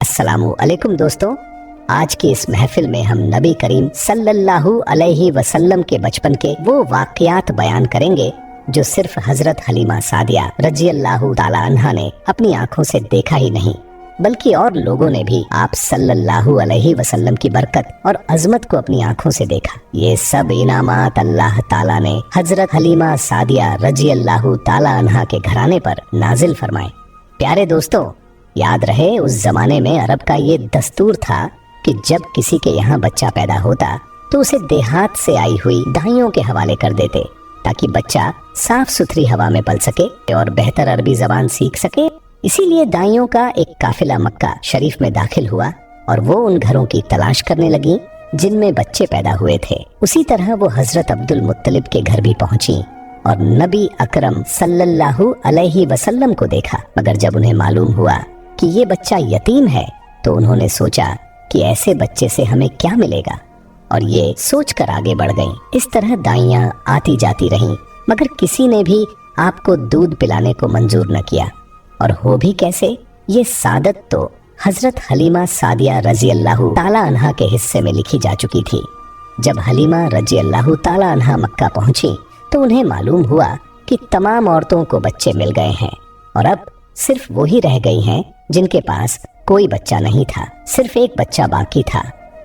अस्सलामु अलैकुम दोस्तों, आज की इस महफिल में हम नबी करीम सल्लल्लाहु अलैहि वसल्लम के बचपन के वो वाक़यात बयान करेंगे जो सिर्फ हजरत हलीमा सादिया रज़ियल्लाहु ताला अन्हा ने अपनी आंखों से देखा ही नहीं बल्कि और लोगों ने भी आप सल्लल्लाहु अलैहि वसल्लम की बरकत और अजमत को अपनी आंखों से देखा। ये सब इनामात अल्लाह ताला ने हजरत हलीमा सादिया रज़ियल्लाहु ताला अन्हा के घराने पर नाजिल फरमाए। प्यारे दोस्तों, याद रहे उस जमाने में अरब का ये दस्तूर था कि जब किसी के यहाँ बच्चा पैदा होता तो उसे देहात से आई हुई दाइयों के हवाले कर देते ताकि बच्चा साफ सुथरी हवा में पल सके और बेहतर अरबी जबान सीख सके। इसीलिए दाइयों का एक काफिला मक्का शरीफ में दाखिल हुआ और वो उन घरों की तलाश करने लगी जिनमें बच्चे पैदा हुए थे। उसी तरह वो हजरत अब्दुल मुत्तलिब के घर भी पहुंची और नबी अकरम सल्लल्लाहु अलैहि वसल्लम को देखा। मगर जब उन्हें मालूम हुआ कि ये बच्चा यतीम है तो उन्होंने सोचा कि ऐसे बच्चे से हमें क्या मिलेगा, और ये सोचकर आगे बढ़ गईं। इस तरह दाइयां आती जाती रहीं मगर किसी ने भी आपको दूध पिलाने को मंजूर न किया। और हो भी कैसे, ये सादत तो हजरत हलीमा सादिया रज़ियल्लाहु ताला अन्हा के हिस्से में लिखी जा चुकी थी। जब हलीमा रज़ियल्लाहु ताला अन्हा मक्का पहुंची तो उन्हें मालूम हुआ कि तमाम औरतों को बच्चे मिल गए हैं और अब सिर्फ वो ही रह गई हैं जिनके पास कोई बच्चा नहीं था। सिर्फ एक बच्चा बाकी था,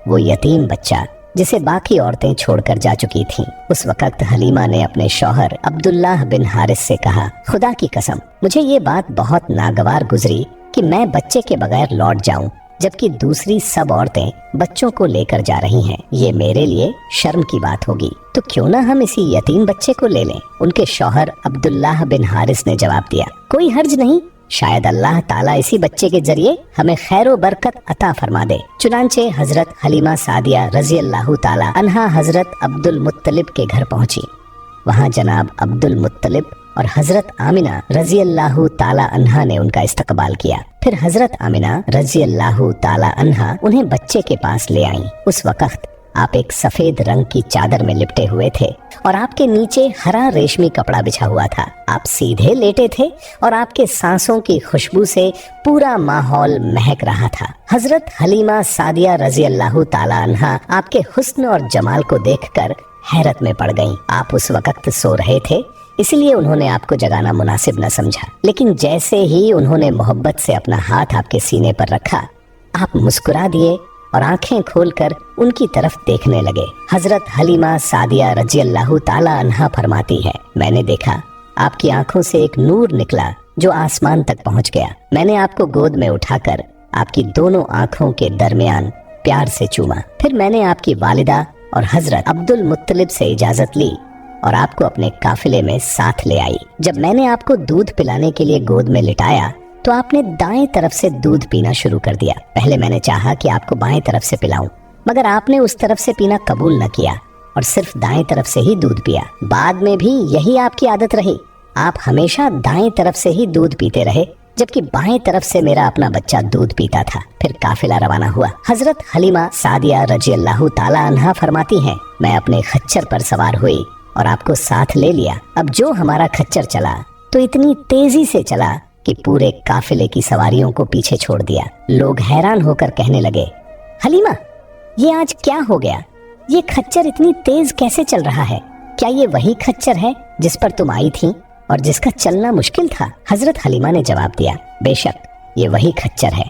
वो यतीम बच्चा जिसे बाकी औरतें छोड़कर जा चुकी थीं। उस वक्त हलीमा ने अपने शौहर अब्दुल्लाह बिन हारिस से कहा, खुदा की कसम मुझे ये बात बहुत नागवार गुजरी कि मैं बच्चे के बगैर लौट जाऊं जबकि दूसरी सब औरतें बच्चों को लेकर जा रही हैं। ये मेरे लिए शर्म की बात होगी, तो क्यों ना हम इसी यतीम बच्चे को ले लें। उनके शौहर अब्दुल्लाह बिन हारिस ने जवाब दिया, कोई हर्ज नहीं, शायद अल्लाह ताला इसी बच्चे के जरिए हमें खैर बरकत अता फरमा दे। चुनांचे हजरत हलीमा सादिया रज़ियल्लाहु ताला अन्हा हजरत अब्दुल मुत्तलिब के घर पहुंची। वहां जनाब अब्दुल मुत्तलिब और हजरत आमिना रज़ियल्लाहु ताला अन्हा ने उनका इस्तकबाल किया। फिर हजरत आमिना रज़ियल्लाहु ताला अन्हा उन्हें बच्चे के पास ले आईं। उस वक्त आप एक सफेद रंग की चादर में लिपटे हुए थे और आपके नीचे हरा रेशमी कपड़ा बिछा हुआ था। आप सीधे लेटे थे और आपके सांसों की खुशबू से पूरा माहौल महक रहा था। हजरत हलीमा सादिया रज़ियल्लाहु ताला अन्हा आपके हुस्न और जमाल को देखकर हैरत में पड़ गईं। आप उस वक्त सो रहे थे, इसलिए उन्होंने आपको जगाना मुनासिब न समझा, लेकिन जैसे ही उन्होंने मोहब्बत से अपना हाथ आपके सीने पर रखा, आप मुस्कुरा दिए और आंखें खोलकर उनकी तरफ देखने लगे। हजरत हलीमा सादिया रज़ियल्लाहु ताला अन्हा फरमाती है, मैंने देखा आपकी आंखों से एक नूर निकला जो आसमान तक पहुंच गया। मैंने आपको गोद में उठाकर आपकी दोनों आंखों के दरमियान प्यार से चूमा। फिर मैंने आपकी वालिदा और हजरत अब्दुल मुत्तलिब से इजाजत ली और आपको अपने काफिले में साथ ले आई। जब मैंने आपको दूध पिलाने के लिए गोद में लिटाया तो आपने दाएं तरफ से दूध पीना शुरू कर दिया। पहले मैंने चाहा कि आपको बाएं तरफ से पिलाऊं, मगर आपने उस तरफ से पीना कबूल न किया और सिर्फ दाएं तरफ से ही दूध पिया। बाद में भी यही आपकी आदत रही, आप हमेशा दाएं तरफ से ही दूध पीते रहे जबकि बाएं तरफ से मेरा अपना बच्चा दूध पीता था। फिर काफिला रवाना हुआ। हजरत हलीमा सादिया रज़ियल्लाहु ताला अन्हा फरमाती हैं, मैं अपने खच्चर पर सवार हुई और आपको साथ ले लिया। अब जो हमारा खच्चर चला तो इतनी तेजी से चला कि पूरे काफिले की सवारियों को पीछे छोड़ दिया। लोग हैरान होकर कहने लगे, हलीमा ये आज क्या हो गया, ये खच्चर इतनी तेज कैसे चल रहा है? क्या ये वही खच्चर है जिस पर तुम आई थी और जिसका चलना मुश्किल था? हजरत हलीमा ने जवाब दिया, बेशक ये वही खच्चर है,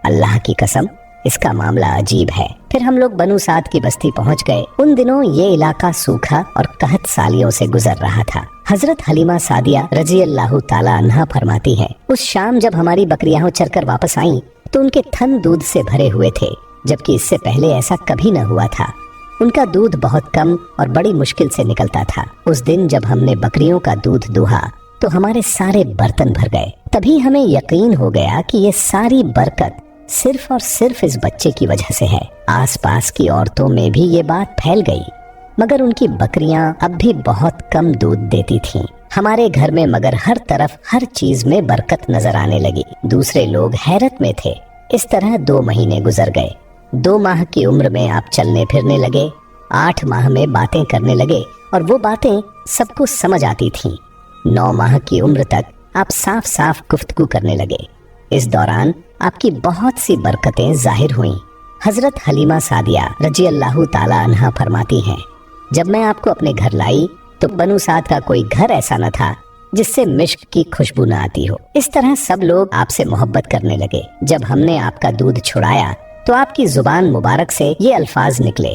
अल्लाह की कसम इसका मामला अजीब है। फिर हम लोग बनु साद की बस्ती पहुंच गए। उन दिनों ये इलाका सूखा और कहत सालियों से गुजर रहा था। हजरत हलीमा सादिया रज़ियल्लाहु ताला अन्हा फरमाती है, उस शाम जब हमारी बकरियां चरकर वापस आईं तो उनके थन दूध से भरे हुए थे, जबकि इससे पहले ऐसा कभी न हुआ था। उनका दूध बहुत कम और बड़ी मुश्किल से निकलता था। उस दिन जब हमने बकरियों का दूध दूहा तो हमारे सारे बर्तन भर गए। तभी हमें यकीन हो गया कि ये सारी बरकत सिर्फ और सिर्फ इस बच्चे की वजह से है। आसपास की औरतों में भी ये बात फैल गई, मगर उनकी बकरियां अब भी बहुत कम दूध देती थीं। हमारे घर में मगर हर तरफ हर चीज में बरकत नजर आने लगी। दूसरे लोग हैरत में थे। इस तरह 2 महीने गुजर गए। 2 माह की उम्र में आप चलने फिरने लगे। 8 माह में बातें करने लगे और वो बातें सबको समझ आती थीं। 9 माह की उम्र तक आप साफ साफ गुफ्तगू करने लगे। इस दौरान आपकी बहुत सी बरकतें जाहिर हुई। हजरत हलीमा सादिया रजी अल्लाह ताला अन्हा फरमाती हैं, जब मैं आपको अपने घर लाई तो बनु साद का कोई घर ऐसा न था जिससे मिश्क की खुशबू न आती हो। इस तरह सब लोग आपसे मोहब्बत करने लगे। जब हमने आपका दूध छुड़ाया तो आपकी जुबान मुबारक से ये अल्फाज निकले,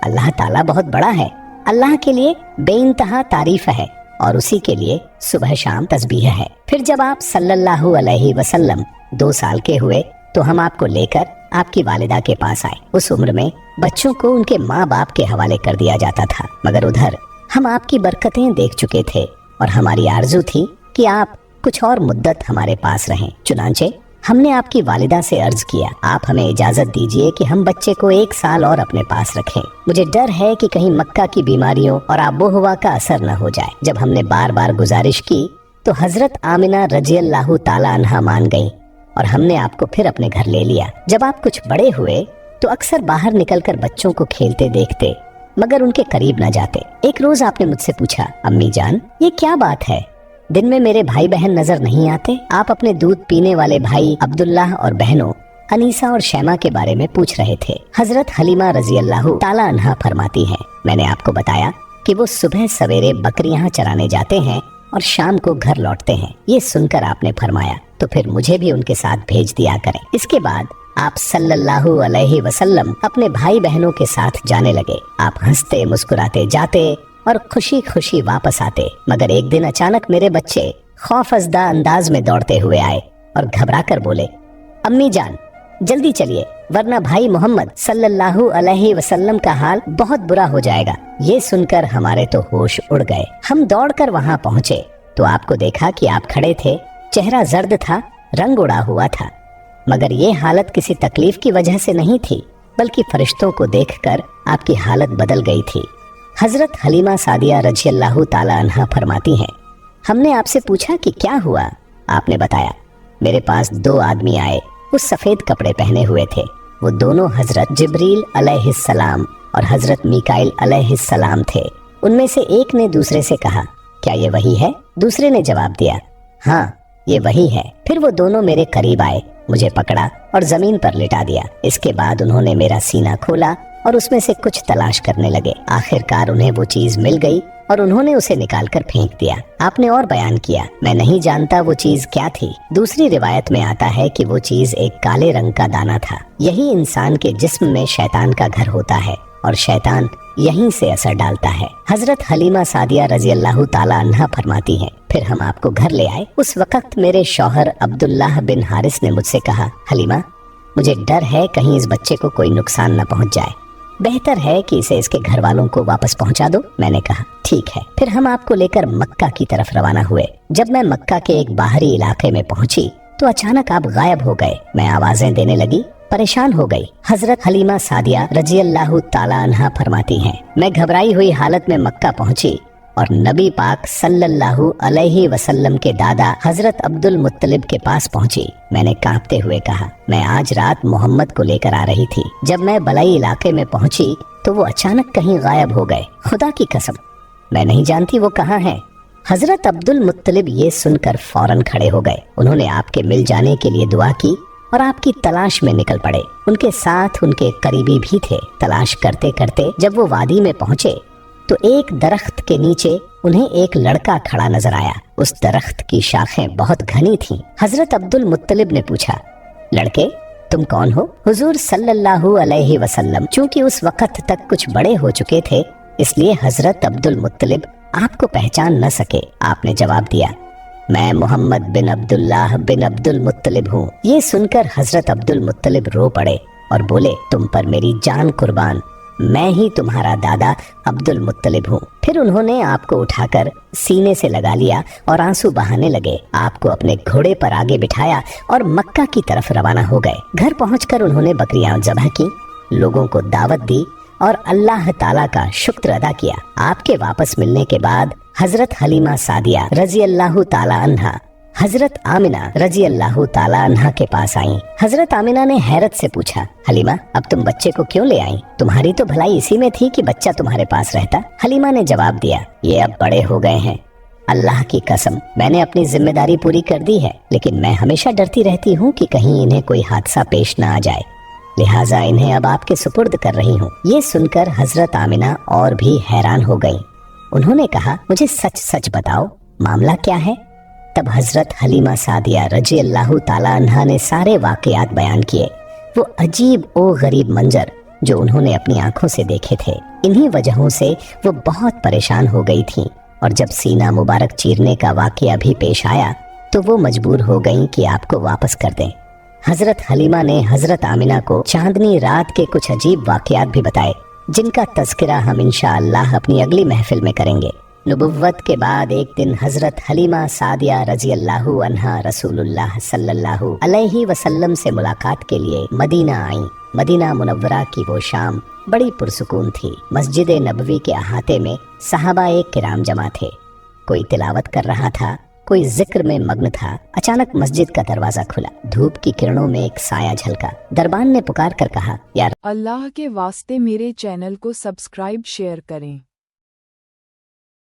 अल्लाह ताला बहुत बड़ा है, अल्लाह के लिए बेइंतहा तारीफ है और उसी के लिए सुबह शाम तस्बीह है। फिर जब आप सल्लल्लाहु अलैहि वसल्लम 2 साल के हुए तो हम आपको लेकर आपकी वालिदा के पास आए। उस उम्र में बच्चों को उनके माँ बाप के हवाले कर दिया जाता था, मगर उधर हम आपकी बरकतें देख चुके थे और हमारी आरजू थी कि आप कुछ और मुद्दत हमारे पास रहें। चुनांचे हमने आपकी वालिदा से अर्ज किया, आप हमें इजाजत दीजिए कि हम बच्चे को 1 साल और अपने पास रखें। मुझे डर है कि कहीं मक्का की बीमारियों और आबो हवा का असर न हो जाए। जब हमने बार बार गुजारिश की तो हजरत आमिना रजी अल्लाह ताला अन्हा मान गई और हमने आपको फिर अपने घर ले लिया। जब आप कुछ बड़े हुए तो अक्सर बाहर निकलकर बच्चों को खेलते देखते, मगर उनके करीब न जाते। एक रोज आपने मुझसे पूछा, अम्मी जान ये क्या बात है, दिन में मेरे भाई बहन नजर नहीं आते? आप अपने दूध पीने वाले भाई अब्दुल्लाह और बहनों अनीसा और शैमा के बारे में पूछ रहे थे। हजरत हलीमा रजी अल्लाह ताला अन्हा फरमाती हैं, मैंने आपको बताया कि वो सुबह सवेरे बकरियां चराने जाते हैं और शाम को घर लौटते हैं। ये सुनकर आपने फरमाया, तो फिर मुझे भी उनके साथ भेज दिया करें। इसके बाद आप सल्लल्लाहु अलैहि वसल्लम अपने भाई बहनों के साथ जाने लगे। आप हंसते मुस्कुराते जाते और खुशी खुशी वापस आते, मगर एक दिन अचानक मेरे बच्चे खौफजदा अंदाज में दौड़ते हुए आए और घबरा कर बोले, अम्मी जान जल्दी चलिए वरना भाई मोहम्मद सल्लल्लाहु अलैहि वसल्लम का हाल बहुत बुरा हो जाएगा। ये सुनकर हमारे तो होश उड़ गए। हम दौड़कर वहां पहुंचे तो आपको देखा कि आप खड़े थे, चेहरा जर्द था, रंग उड़ा हुआ था, मगर ये हालत किसी तकलीफ की वजह से नहीं थी, बल्कि फरिश्तों को देखकर आपकी हालत बदल गई थी। हजरत हलीमा सादिया रजी अल्लाह ताला अन्हा फरमाती हैं, हमने आपसे पूछा कि क्या हुआ? आपने बताया, मेरे पास 2 आदमी आए, वो सफेद कपड़े पहने हुए थे। वो दोनों हजरत जिब्रील अलैहिस्सलाम और हजरत मीकाइल अलैहिस्सलाम थे। उनमें से एक ने दूसरे से कहा, क्या ये वही है? दूसरे ने जवाब दिया, हाँ ये वही है। फिर वो दोनों मेरे करीब आए, मुझे पकड़ा और जमीन पर लिटा दिया। इसके बाद उन्होंने मेरा सीना खोला और उसमें से कुछ तलाश करने लगे। आखिरकार उन्हें वो चीज मिल गई और उन्होंने उसे निकालकर फेंक दिया। आपने और बयान किया, मैं नहीं जानता वो चीज क्या थी। दूसरी रिवायत में आता है कि वो चीज एक काले रंग का दाना था। यही इंसान के जिस्म में शैतान का घर होता है और शैतान यहीं से असर डालता है। हजरत हलीमा सादिया रजी अल्लाह ताला अन्हा फरमाती हैं, फिर हम आपको घर ले आए। उस वक्त मेरे शौहर अब्दुल्लाह बिन हारिस ने मुझसे कहा, हलीमा मुझे डर है कहीं इस बच्चे को कोई नुकसान न पहुंच जाए, बेहतर है कि इसे इसके घर वालों को वापस पहुंचा दो। मैंने कहा ठीक है। फिर हम आपको लेकर मक्का की तरफ रवाना हुए। जब मैं मक्का के एक बाहरी इलाके में पहुंची तो अचानक आप गायब हो गए। मैं आवाजें देने लगी, परेशान हो गई। हजरत हलीमा सादिया रजी अल्लाह ताला अन्हा फरमाती हैं, मैं घबराई हुई हालत में मक्का पहुंची और नबी पाक सल्लल्लाहु अलैहि वसल्लम के दादा हजरत अब्दुल मुत्तलिब के पास पहुंची। मैंने कांपते हुए कहा, मैं आज रात मोहम्मद को लेकर आ रही थी। जब मैं बलाई इलाके में पहुंची तो वो अचानक कहीं गायब हो गए। खुदा की कसम मैं नहीं जानती वो कहाँ हैं। हजरत अब्दुल मुत्तलिब ये सुनकर फौरन खड़े हो गए। उन्होंने आपके मिल जाने के लिए दुआ की और आपकी तलाश में निकल पड़े। उनके साथ उनके करीबी भी थे। तलाश करते करते जब वो वादी में पहुंचे तो एक दरख्त के नीचे उन्हें एक लड़का खड़ा नजर आया। उस दरख्त की शाखें बहुत घनी थीं। हजरत अब्दुल मुत्तलिब ने पूछा, लड़के तुम कौन हो? हुजूर सल्लल्लाहु अलैहि वसल्लम चूंकि उस वक्त तक कुछ बड़े हो चुके थे, इसलिए हजरत अब्दुल मुत्तलिब आपको पहचान न सके। आपने जवाब दिया, मैं मोहम्मद बिन अब्दुल्लाह बिन अब्दुल मुत्तलिब हूँ। ये सुनकर हजरत अब्दुल मुत्तलिब रो पड़े और बोले, तुम पर मेरी जान कुर्बान, मैं ही तुम्हारा दादा अब्दुल मुत्तलिब हूँ। फिर उन्होंने आपको उठाकर सीने से लगा लिया और आंसू बहाने लगे। आपको अपने घोड़े पर आगे बिठाया और मक्का की तरफ रवाना हो गए। घर पहुंचकर उन्होंने बकरियां ज़बह की, लोगों को दावत दी और अल्लाह ताला का शुक्र अदा किया। आपके वापस मिलने के बाद हजरत हलीमा सादिया रजी अल्लाह ताला अन्हा हजरत आमिना रजी अल्लाह ताला अन्हा के पास आई। हजरत आमिना ने हैरत से पूछा, हलीमा अब तुम बच्चे को क्यों ले आई? तुम्हारी तो भलाई इसी में थी कि बच्चा तुम्हारे पास रहता। हलीमा ने जवाब दिया, ये अब बड़े हो गए हैं, अल्लाह की कसम, मैंने अपनी जिम्मेदारी पूरी कर दी है, लेकिन मैं हमेशा डरती रहती हूँ कि कहीं इन्हें कोई हादसा पेश न आ जाए, लिहाजा इन्हें अब आपके सुपुर्द कर रही हूँ। ये सुनकर हजरत आमिना और भी हैरान हो गईं। उन्होंने कहा, मुझे सच सच बताओ, मामला क्या है? तब हजरत हलीमा सादिया रजी अल्लाह ताला अन्हा ने सारे वाकयात बयान किए, वो अजीब ओ गरीब मंजर जो उन्होंने अपनी आंखों से देखे थे। इन्हीं वजहों से वो बहुत परेशान हो गई थीं, और जब सीना मुबारक चीरने का वाकया भी पेश आया तो वो मजबूर हो गईं कि आपको वापस कर दें। हजरत हलीमा ने हजरत आमिना को चांदनी रात के कुछ अजीब वाकयात भी बताए, जिनका तज़किरा हम इंशाअल्लाह अपनी अगली महफिल में करेंगे। नबुव्वत के बाद एक दिन हजरत हलीमा सादिया रजी अल्लाहु अन्हा रसूलुल्लाह सल्लल्लाहु अलैहि वसल्लम से मुलाकात के लिए मदीना आई। मदीना मुनव्वरा की वो शाम बड़ी पुरसुकून थी। मस्जिद नबवी के अहाते में सहाबाए किराम जमा थे। कोई तिलावत कर रहा था, कोई जिक्र में मग्न था। अचानक मस्जिद का दरवाजा खुला, धूप की किरणों में एक साया झलका। दरबान ने पुकार कर कहा, यार अल्लाह के वास्ते मेरे चैनल को सब्सक्राइब शेयर करें।